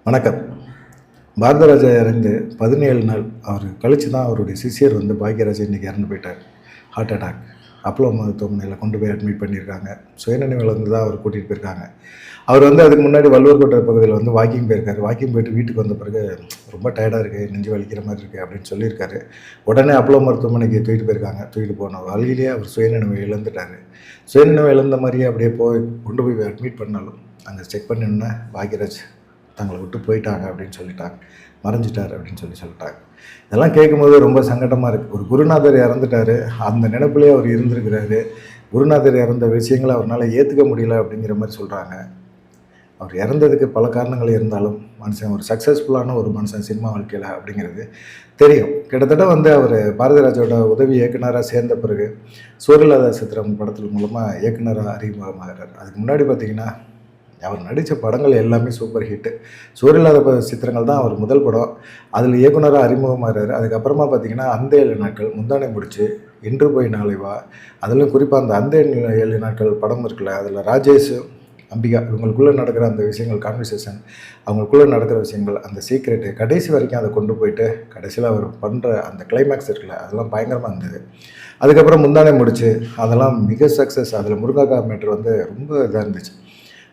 வணக்கம். பாரதிராஜா இறந்து 17 நாள் அவர் கழித்து தான் அவருடைய சிஷியர் பாக்யராஜா இன்றைக்கி இறந்து போயிட்டார். Heart attack. அப்போலோ மருத்துவமனையில் கொண்டு போய் அட்மிட் பண்ணியிருக்காங்க. சுயநினைவில் தான் அவர் கூட்டிகிட்டு போயிருக்காங்க. அவர் அதுக்கு முன்னாடி வள்ளுவர்கோட்டை பகுதியில் வாக்கிங் போயிருக்காரு. வாக்கிங் போயிட்டு வீட்டுக்கு வந்த பிறகு ரொம்ப டயர்டாக இருக்குது, நெஞ்சு வலிக்கிற மாதிரி இருக்குது அப்படின்னு சொல்லியிருக்காரு. உடனே அப்போலோ மருத்துவமனைக்கு தூக்கிட்டு போயிருக்காங்க. தூக்கிட்டு போன வழியிலேயே அவர் சுயநினைவை இழந்துட்டார். சுயநினைவை இழந்த மாதிரியே அப்படியே கொண்டு போய் அட்மிட் பண்ணாலும் அங்கே செக் பண்ணினா பாக்யராஜ் தங்களை விட்டு போயிட்டாங்க அப்படின்னு சொல்லிட்டாங்க, மறைஞ்சிட்டார் அப்படின்னு சொல்லிட்டாங்க. இதெல்லாம் கேட்கும்போது ரொம்ப சங்கடமாக இருக்குது. ஒரு குருநாதர் இறந்துட்டார், அந்த நினைப்புலேயே அவர் இருந்திருக்கிறாரு. குருநாதர் இறந்த விஷயங்களை அவரால் ஏற்றுக்க முடியல அப்படிங்கிற மாதிரி சொல்கிறாங்க. அவர் இறந்ததுக்கு பல காரணங்கள் இருந்தாலும் மனுஷன் ஒரு சக்ஸஸ்ஃபுல்லான ஒரு மனுஷன் சினிமா வாழ்க்கையில் அப்படிங்கிறது தெரியும். கிட்டத்தட்ட அவர் பாரதிராஜோட உதவி இயக்குனராக சேர்ந்த பிறகு சூரியலதா சித்திரம் படத்தில் மூலமாக இயக்குனராக அறிமுகமாகிறார். அதுக்கு முன்னாடி பார்த்திங்கன்னா அவர் நடித்த படங்கள் எல்லாமே சூப்பர் ஹிட்டு. சூரியலதா சித்திரங்கள் தான் அவர் முதல் படம். அதில் இயக்குனராக அறிமுகமாகிறார். அதுக்கப்புறமா பார்த்திங்கன்னா அந்த 7 நாட்கள், முந்தானை முடிச்சு, இன்று போய் நாளை வா, அதிலும் குறிப்பாக அந்த அந்த 7 நாட்கள் படம் இருக்குல்ல, அதில் ராஜேஷ், அம்பிகா இவங்களுக்குள்ளே நடக்கிற அந்த விஷயங்கள், கான்வர்சேஷன், அவங்களுக்குள்ளே நடக்கிற விஷயங்கள், அந்த சீக்ரெட்டு கடைசி வரைக்கும் அதை கொண்டு போயிட்டு கடைசியில் அவர் பண்ணுற அந்த கிளைமேக்ஸ் இருக்குல்ல, அதெல்லாம் பயங்கரமாக இருந்தது. அதுக்கப்புறம் முந்தானை முடிச்சு, அதெல்லாம் மிக சக்ஸஸ். அதில் முருங்காக்கா மேட்ரு ரொம்ப இதாக இருந்துச்சு.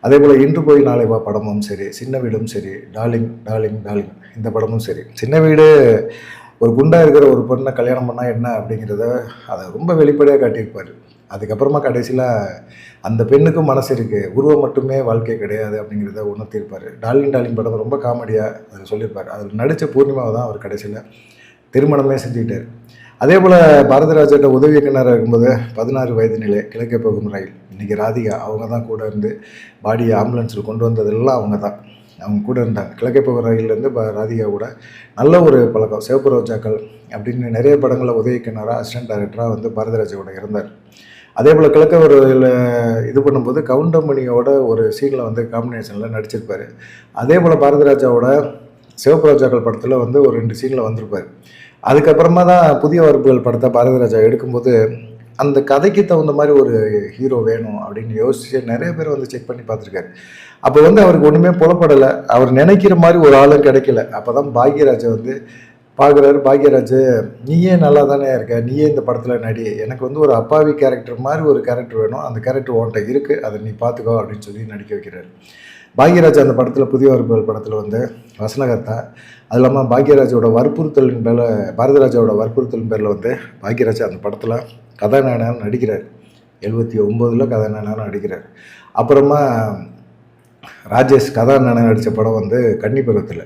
அதே போல் இன்று போய் நாளை வா படமும் சரி, சின்ன வீடும் சரி, டார்லிங் டார்லிங் டார்லிங் இந்த படமும் சரி. சின்ன வீடு ஒரு குண்டாக இருக்கிற ஒரு பொண்ணை கல்யாணம் பண்ணால் என்ன அப்படிங்கிறத அதை ரொம்ப வெளிப்படையாக காட்டியிருப்பார். அதுக்கப்புறமா கடைசியில் அந்த பெண்ணுக்கும் மனசு இருக்குது, உருவம் மட்டுமே வாழ்க்கை கிடையாது அப்படிங்கிறத உணர்த்தியிருப்பார். டார்லிங் டார்லிங் படம் ரொம்ப காமெடியாக அதில் சொல்லியிருப்பார். அதில் நடித்த பூர்ணிமாவை தான் அவர் கடைசியில் திருமணமே செஞ்சுக்கிட்டார். அதே போல் பாரதிராஜாட்ட உதவி இயக்குனராக இருக்கும்போது 16 வயது நிலை, கிழக்கே போகும் ரயில், இன்றைக்கி ராதிகா அவங்க தான் கூட இருந்து பாடியை ஆம்புலன்ஸில் கொண்டு வந்ததெல்லாம் அவங்க தான், அவங்க கூட இருந்தாங்க. கிழக்கே போகும் ரயிலேருந்து ராதிகா கூட நல்ல ஒரு பழக்கம். சிவப்பு ரோஜாக்கள் அப்படின்னு நிறைய படங்களில் உதவி இயக்குனராக, அசிஸ்டன்ட் டைரக்டராக பாரதிராஜாவோட இருந்தார். அதே போல் கிழக்க ஒரு இது பண்ணும்போது கவுண்டமணியோட ஒரு சீனில் காம்பினேஷனில் நடிச்சிருப்பார். அதே போல் பாரதிராஜாவோட சிவப்பு ரோஜாக்கள் படத்தில் ஒரு 2 சீனில் வந்திருப்பார். அதுக்கப்புறமா தான் புதிய வரப்புகள் படத்தை பாரதிராஜா எடுக்கும்போது அந்த கதைக்கு தகுந்த மாதிரி ஒரு ஹீரோ வேணும் அப்படின்னு யோசிச்சு நிறைய பேர் செக் பண்ணி பார்த்துருக்காரு. அப்போ அவருக்கு ஒன்றுமே புலப்படலை, அவர் நினைக்கிற மாதிரி ஒரு ஆளும் கிடைக்கல. அப்போ தான் பாக்யராஜை பார்க்குறாரு. பாக்யராஜ், நீயே நல்லா தானே இருக்க, நீயே இந்த படத்தில் நடி, எனக்கு ஒரு அப்பாவி கேரக்டர் மாதிரி ஒரு கேரக்டர் வேணும், அந்த கேரக்டர் உன்கிட்ட இருக்குது, அதை நீ பார்த்துக்கோ அப்படின்னு சொல்லி நடிக்க வைக்கிறார். பாக்யராஜ் அந்த படத்தில் புதிய வரப்புகள் படத்தில் வசனகர்த்தா. அது இல்லாமல் பாக்யராஜோட வற்புறுத்தலின் பேரில், பாரதிராஜாவோட வற்புறுத்தலின் பேரில் பாக்யராஜ் அந்த படத்தில் கதாநாயகனாக நடிக்கிறார். 79 கதாநாயகனாக நடிக்கிறார். அப்புறமா ராஜேஷ் கதாநாயகனாக நடித்த படம் கன்னி பருவத்தில்.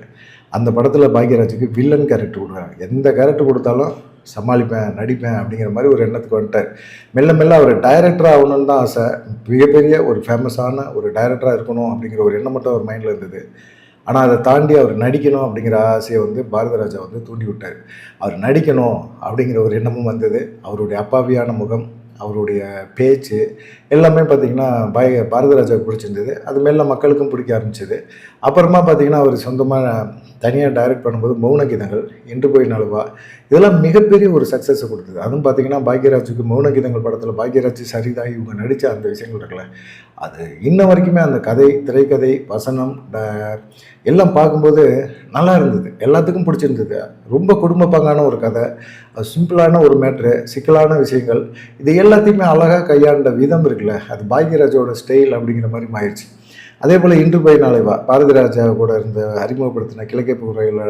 அந்த படத்தில் பாக்யராஜுக்கு வில்லன் கேரக்டர் கொடுக்குறாங்க. எந்த கேரக்டர் கொடுத்தாலும் சமாளிப்பேன், நடிப்பேன் அப்படிங்கிற மாதிரி ஒரு எண்ணத்துக்கு வந்துட்டார். மெல்ல மெல்ல அவர் டைரக்டராக ஆகணுன்னு தான் ஆசை. மிகப்பெரிய ஒரு ஃபேமஸான ஒரு டைரக்டராக இருக்கணும் அப்படிங்கிற ஒரு எண்ணம் மட்டும் அவர் மைண்டில் இருந்தது. ஆனால் அதை தாண்டி அவர் நடிக்கணும் அப்படிங்கிற ஆசையை பாரதிராஜா தூண்டி விட்டார். அவர் நடிக்கணும் அப்படிங்கிற ஒரு எண்ணமும் வந்தது. அவருடைய அப்பாவியான முகம், அவருடைய பேச்சு எல்லாமே பார்த்திங்கன்னா பாரதிராஜாவுக்கு பிடிச்சிருந்தது. அது மேலே மக்களுக்கும் பிடிக்க ஆரம்பிச்சிது. அப்புறமா பார்த்திங்கன்னா அவர் சொந்தமாக தனியாக டைரக்ட் பண்ணும்போது மௌனகீதங்கள், இன்று போய் நழுவா, இதெல்லாம் மிகப்பெரிய ஒரு சக்ஸஸை கொடுத்தது. அதுவும் பார்த்திங்கன்னா பாக்யராஜுக்கு மௌனகீதங்கள் படத்தில் பாக்யராஜ், சரிதா இவங்க நடித்த அந்த விஷயங்கள் இருக்குல்ல, அது இன்ன வரைக்குமே அந்த கதை, திரைக்கதை, வசனம் எல்லாம் பார்க்கும்போது நல்லா இருந்தது, எல்லாத்துக்கும் பிடிச்சிருந்தது. ரொம்ப குடும்பப்பாங்கான ஒரு கதை, சிம்பிளான ஒரு மேட்ரு, சிக்கலான விஷயங்கள், இது எல்லாத்தையுமே அழகாக கையாண்ட விதம் இருக்குல்ல, அது பாக்யராஜோட ஸ்டைல் அப்படிங்கிற மாதிரி மாறிடுச்சு. அதே போல் இன்று போய் நாளை வா, பாரதிராஜா கூட இருந்த அறிமுகப்படுத்தின கிழக்கே புகையில்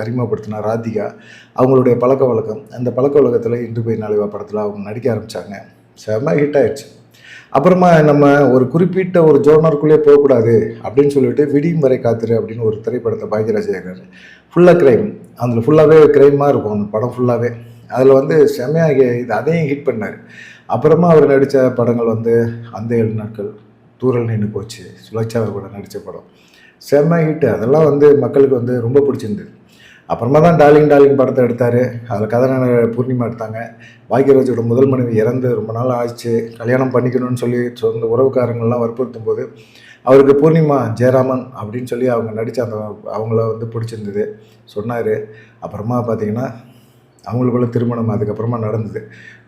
அறிமுகப்படுத்தின ராதிகா, அவங்களுடைய பழக்க வழக்கம், அந்த பழக்க வழக்கத்தில் இன்று போய் நாளை வா படத்தில் அவங்க நடிக்க ஆரம்பித்தாங்க. செம்ம ஹிட் ஆகிடுச்சு. அப்புறமா நம்ம ஒரு குறிப்பிட்ட ஒரு ஜோனருக்குள்ளே போகக்கூடாது அப்படின்னு சொல்லிட்டு விடியும் வரை காத்துரு அப்படின்னு ஒரு திரைப்படத்தை பாக்யராஜ் இருக்காரு. ஃபுல்லாக க்ரைம், அதில் ஃபுல்லாகவே க்ரைமாக இருக்கும் அந்த படம் ஃபுல்லாகவே. அதில் செம்மையாக இது அதையும் ஹிட் பண்ணார். அப்புறமா அவர் நடித்த படங்கள் அந்த 7 நாட்கள், தூரல் நின்று போச்சு, சுலட்சாவை கூட நடித்த படம் செம்ம ஹிட்டு. அதெல்லாம் மக்களுக்கு ரொம்ப பிடிச்சிருந்தது. அப்புறமா தான் டார்லிங் டார்லிங் படத்தை எடுத்தார். அதில் கதாநாயகன் பூர்ணிமா எடுத்தாங்க. பாக்யராஜோட முதல் மனைவி இறந்து ரொம்ப நாள் ஆச்சு, கல்யாணம் பண்ணிக்கணும்னு சொல்லி சொந்த உறவுக்காரங்கள்லாம் வற்புறுத்தும் போது அவருக்கு பூர்ணிமா ஜெயராமன் அப்படின்னு சொல்லி அவங்க நடித்த அந்த அவங்கள பிடிச்சிருந்தது சொன்னார். அப்புறமா பார்த்திங்கன்னா அவங்களுக்குள்ள திருமணம் அதுக்கப்புறமா நடந்தது.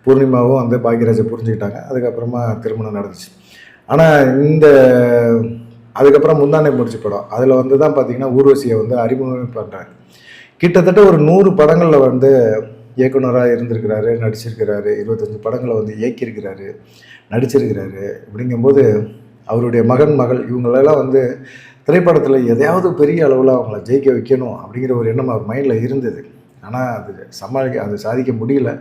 பூர்ணிமாவும் பாக்யராஜை புரிஞ்சுக்கிட்டாங்க. அதுக்கப்புறமா திருமணம் நடந்துச்சு. ஆனால் இந்த அதுக்கப்புறம் முந்தானை முடிச்சு படம், அதில் வந்து தான் பார்த்தீங்கன்னா ஊர்வசியை வந்து அறிமுகமே பண்ணுறாரு. கிட்டத்தட்ட ஒரு 100 படங்களில் வந்து இயக்குனராக இருந்திருக்கிறாரு, நடிச்சிருக்கிறாரு. 25 படங்களை வந்து இயக்கியிருக்கிறாரு, நடிச்சிருக்கிறாரு. இப்படிங்கும்போது அவருடைய மகன், மகள் இவங்களெல்லாம் வந்து திரைப்படத்தில் எதையாவது பெரிய அளவில் அவங்கள ஜெயிக்க வைக்கணும் அப்படிங்கிற ஒரு எண்ணம் அவர் மைண்டில் இருந்தது. ஆனால் அது சாதிக்க முடியல.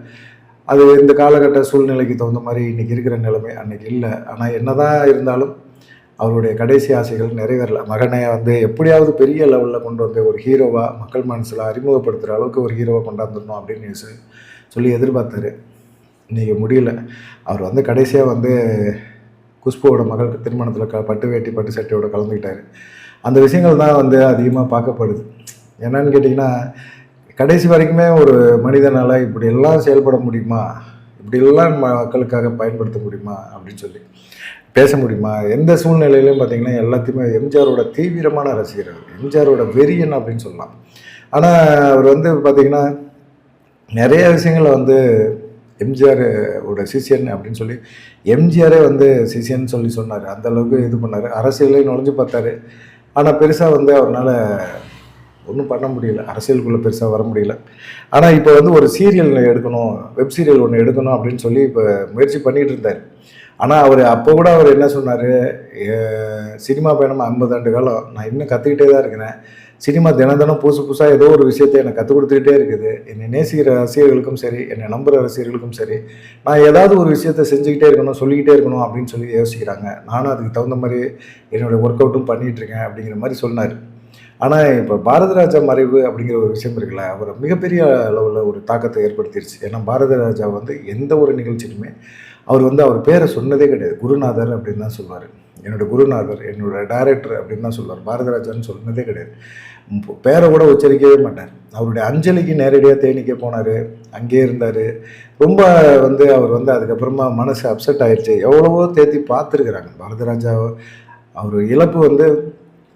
அது இந்த காலகட்ட சூழ்நிலைக்கு தகுந்த மாதிரி இன்றைக்கி இருக்கிற நிலைமை அன்றைக்கி இல்லை. ஆனால் என்னதான் இருந்தாலும் அவருடைய கடைசி ஆசைகள் நிறைவேறல. மகனை வந்து எப்படியாவது பெரிய லெவலில் கொண்டு வந்து ஒரு ஹீரோவாக மக்கள் மனசில் அறிமுகப்படுத்துகிற அளவுக்கு ஒரு ஹீரோவாக கொண்டாந்துடணும் அப்படின்னு சொல்லி எதிர்பார்த்தாரு. இன்றைக்கி முடியல. அவர் வந்து கடைசியாக வந்து குஷ்புவோட மகளுக்கு திருமணத்தில் பட்டு வேட்டி பட்டு சட்டையோட கலந்துக்கிட்டார். அந்த விஷயங்கள் தான் வந்து அதிகமாக பார்க்கப்படுது. என்னன்னு கேட்டிங்கன்னா, கடைசி வரைக்குமே ஒரு மனிதனால் இப்படியெல்லாம் செயல்பட முடியுமா, இப்படியெல்லாம் மக்களுக்காக பயன்படுத்த முடியுமா அப்படின்னு சொல்லி பேச முடியுமா? எந்த சூழ்நிலையிலையும் பார்த்திங்கன்னா எல்லாத்தையுமே எம்ஜிஆரோட தீவிரமான ரசிகர், எம்ஜிஆரோட வெறியன் அப்படின்னு சொல்லலாம். ஆனால் அவர் வந்து பார்த்திங்கன்னா நிறைய விஷயங்களை வந்து எம்ஜிஆரோட சிஷியன் அப்படின்னு சொல்லி எம்ஜிஆரே வந்து சிஷியன் சொல்லி சொன்னார். அந்தளவுக்கு இது பண்ணார். அரசியலையும் நுழைஞ்சு பார்த்தாரு. ஆனால் பெருசாக வந்து அவரால் ஒன்றும் பண்ண முடியல, அரசியலுக்குள்ளே பெருசாக வர முடியல. ஆனால் இப்போ வந்து ஒரு சீரியல் எடுக்கணும், வெப் சீரியல் ஒன்று எடுக்கணும் அப்படின்னு சொல்லி இப்போ முயற்சி பண்ணிகிட்டு இருந்தார். ஆனால் அவர் அப்போ கூட அவர் என்ன சொன்னார், சினிமா பயணம் 50 ஆண்டு காலம் நான் இன்னும் கற்றுக்கிட்டே தான் இருக்கிறேன். சினிமா தினம் புதுசாக ஏதோ ஒரு விஷயத்தை எனக்கு கற்றுக் கொடுத்துக்கிட்டே இருக்குது. என்னை நேசிக்கிற ரசிகர்களுக்கும் சரி, என்னை நம்புகிற ரசிகர்களுக்கும் சரி, நான் ஏதாவது ஒரு விஷயத்தை செஞ்சுக்கிட்டே இருக்கணும், சொல்லிக்கிட்டே இருக்கணும் அப்படின்னு சொல்லி யோசிக்கிறாங்க. நானும் அதுக்கு தகுந்த மாதிரி என்னுடைய ஒர்க் அவுட்டும் பண்ணிகிட்ருக்கேன் அப்படிங்கிற மாதிரி சொன்னார். ஆனால் இப்போ பாரதி ராஜா மறைவு அப்படிங்கிற ஒரு விஷயம் இருக்குல்ல, அவர் மிகப்பெரிய அளவில் ஒரு தாக்கத்தை ஏற்படுத்திடுச்சு. ஏன்னா பாரதி ராஜா வந்து எந்த ஒரு நிகழ்ச்சியிலுமே அவர் வந்து அவர் பேரை சொன்னதே கிடையாது. குருநாதர் அப்படின்னு தான் சொல்லுவார். என்னோடய குருநாதர், என்னோடய டைரக்டர் அப்படின்னு தான் சொல்லுவார். பாரதி ராஜான்னு சொன்னதே கிடையாது. பேரை கூட உச்சரிக்கவே மாட்டார். அவருடைய அஞ்சலிக்கு நேரடியாக தேனிக்கே போனார், அங்கேயே இருந்தார். ரொம்ப வந்து அவர் வந்து அதுக்கப்புறமா மனசு அப்செட் ஆயிடுச்சு. எவ்வளவோ தேத்தி பார்த்துருக்குறாங்க பாரதி ராஜா. அவர் இழப்பு வந்து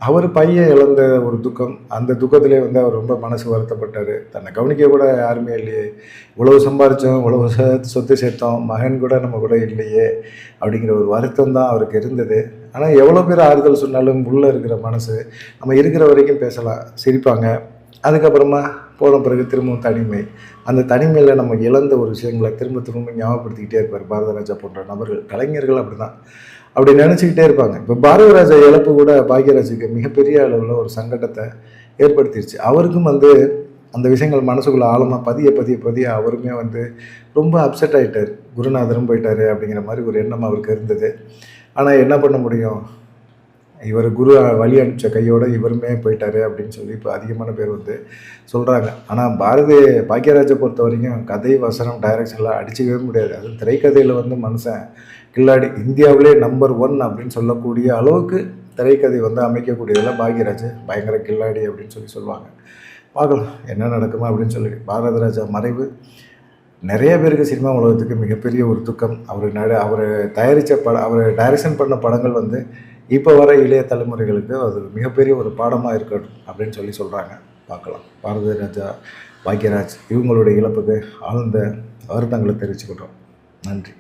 அவர் பையன் இழந்த ஒரு துக்கம். அந்த துக்கத்திலே வந்து அவர் ரொம்ப மனசு வருத்தப்பட்டார். தன்னை கவனிக்க கூட யாருமே இல்லையே, இவ்வளவு சம்பாரித்தோம், இவ்வளவு சொத்து சேர்த்தோம், மகன் கூட நம்ம கூட இல்லையே அப்படிங்கிற ஒரு வருத்தம் தான் அவருக்கு இருந்தது. ஆனால் எவ்வளோ பேர் ஆறுதல் சொன்னாலும் உள்ளே இருக்கிற மனசு நம்ம இருக்கிற வரைக்கும் பேசலாம், சிரிப்பாங்க. அதுக்கப்புறமா போன பிறகு திரும்பவும் தனிமை. அந்த தனிமையில் நம்ம இழந்த ஒரு விஷயங்களை திரும்ப ஞாபகப்படுத்திக்கிட்டே இருப்பார் பாரதி ராஜா போன்ற நபர்கள். கலைஞர்கள் அப்படி தான், அப்படி நினச்சிக்கிட்டே இருப்பாங்க. இப்போ பாரதி ராஜா இழப்பு கூட பாக்யராஜுக்கு மிகப்பெரிய அளவில் ஒரு சங்கடத்தை ஏற்படுத்திடுச்சு. அவருக்கும் வந்து அந்த விஷயங்கள் மனசுக்குள்ளே ஆழமாக பதிய அவருமே வந்து ரொம்ப அப்செட் ஆகிட்டார். குருநாதரும் போயிட்டார் அப்படிங்கிற மாதிரி ஒரு எண்ணம் அவருக்கு இருந்தது. ஆனால் என்ன பண்ண முடியும், இவர் குரு வழி அனுப்பிச்ச கையோடு இவருமே போயிட்டார் அப்படின்னு சொல்லி இப்போ அதிகமான பேர் வந்து சொல்கிறாங்க. ஆனால் பாக்யராஜை பொறுத்த வரைக்கும் கதை, வசனம், டைரக்ஷன்லாம் அடிச்சிக்கவே முடியாது. அதுவும் திரைக்கதையில் வந்து மனுஷன் கில்லாடி. இந்தியாவிலே நம்பர் 1 அப்படின்னு சொல்லக்கூடிய அளவுக்கு திரைக்கதை வந்து அமைக்கக்கூடியதெல்லாம் பாக்யராஜ் பயங்கர கில்லாடி அப்படின்னு சொல்லுவாங்க. பார்க்கலாம் என்ன நடக்குமா அப்படின்னு சொல்லி. பாரதி ராஜா மறைவு நிறைய பேருக்கு சினிமா உலகத்துக்கு மிகப்பெரிய ஒரு துக்கம். அவர் தயாரித்த அவர் டைரக்ஷன் பண்ண படங்கள் வந்து இப்போ வர இளைய தலைமுறைகளுக்கு அது மிகப்பெரிய ஒரு பாடமாக இருக்கட்டும் அப்படின்னு சொல்கிறாங்க. பார்க்கலாம். பாரதி ராஜா, பாக்யராஜ் இவங்களுடைய இழப்புக்கு ஆழ்ந்த வருத்தங்களை தெரிவிச்சுக்கிட்டோம். நன்றி.